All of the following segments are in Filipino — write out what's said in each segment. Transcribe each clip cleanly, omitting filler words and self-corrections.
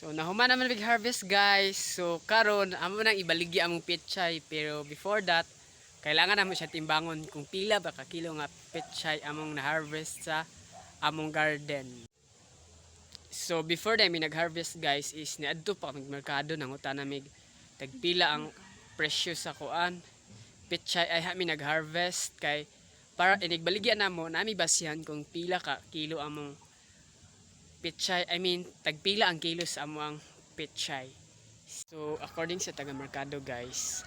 So nahuman naman mag-harvest guys. So karon amo nang ibaligi among pechay, pero before that kailangan namo siya timbangon kung pila ba ka kilo nga pechay among na-harvest sa among garden. So before na mi nag-harvest guys is niadto pa kami merkado nangutan na mig tagpila ang presyo sa kuan pechay ay mi nag-harvest kay para inigbaligyan namo nami basihan kung pila ka kilo among pechay, tagpila ang kilo sa among pechay. So according sa taga merkado guys,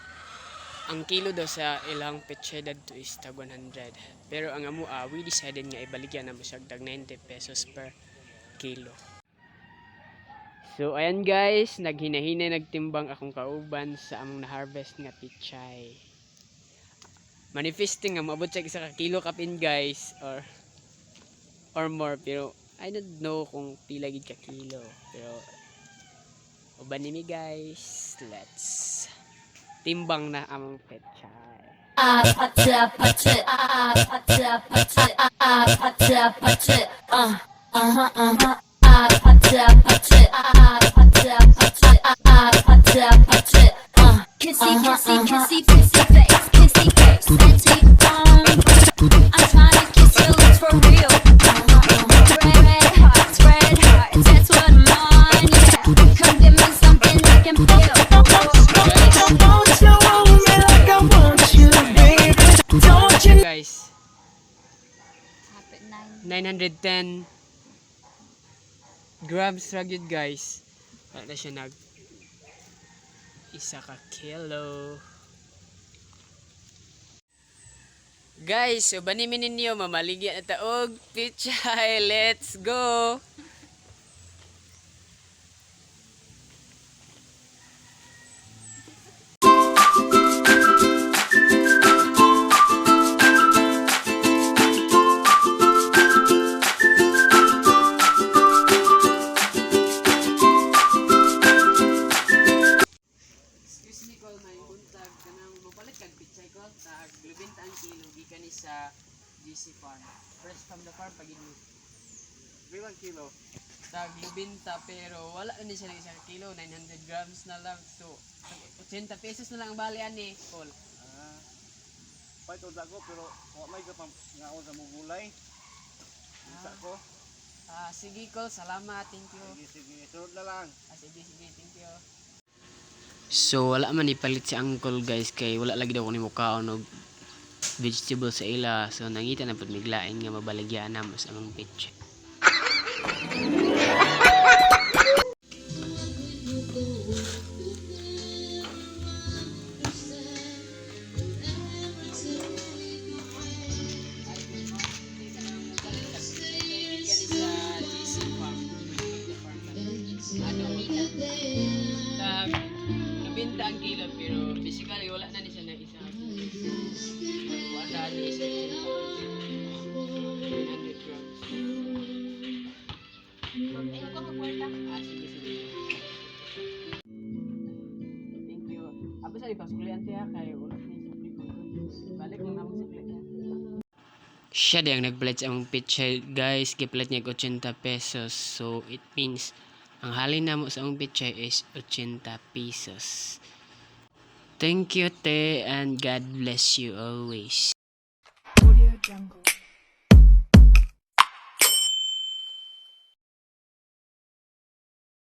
ang kilo daw sa ilang pechay dadto is tag 100. Pero ang amo we decided nga ibaligyan namo siya tag 90 pesos per kilo. So ayan guys, naghinahinay nagtimbang akong kauban sa among na-harvest nga pechay. Manifesting nga maabot sa isa ka kilo kapin guys or more, pero I don't know kung pila gid ka kilo, pero uban nimi guys, let's timbang na among pechay. Kissy, kissy, kissy, kissy face, kissy face, sexy. I'm trying to kiss your lips for real. Red hearts, that's what I'm on. Yeah, come give me something I can feel. Don't you want me like I want you, baby? Don't you? Guys, 910 grams ragyod guys. Wala na siya nag isa ka kilo. Guys, so banimin ninyo mamaligyan na taog pechay. Let's go. Tag 20 ang kilo gikan ni sa GC Farm. Fresh from the farm pag ini. 1 kilo. Tag 20 pero wala na ni siya ng isang kilo, 900 grams na lang. So 80 pesos na lang ang bali ani, Paul. Pait od ako pero wa may ka pang ngaon sa mugulay. Isa ko. Sige Col, salamat, thank you. Sige, sunod na lang. Sige, thank you. So wala man ipalit si Uncle guys kay wala lagi daw ko ni mukaon og vegetable sa ila, so nangita na pud miglain nga mabaligyan na mas among pechay. Binta ang kilo pero basically wala na ni siya na isa. Wala ni siya 100 grams. Sige. Thank you. Apa sa ipasulian tiya kay wala ni sa balik mo na mo sa plate. Siya diyang nag-pledge ang pechay guys, gi-pledge niya 80 pesos. So it means ang halin na mo sa ang pechay is 80 pesos. Thank you, te, and God bless you always. Audio Jungle.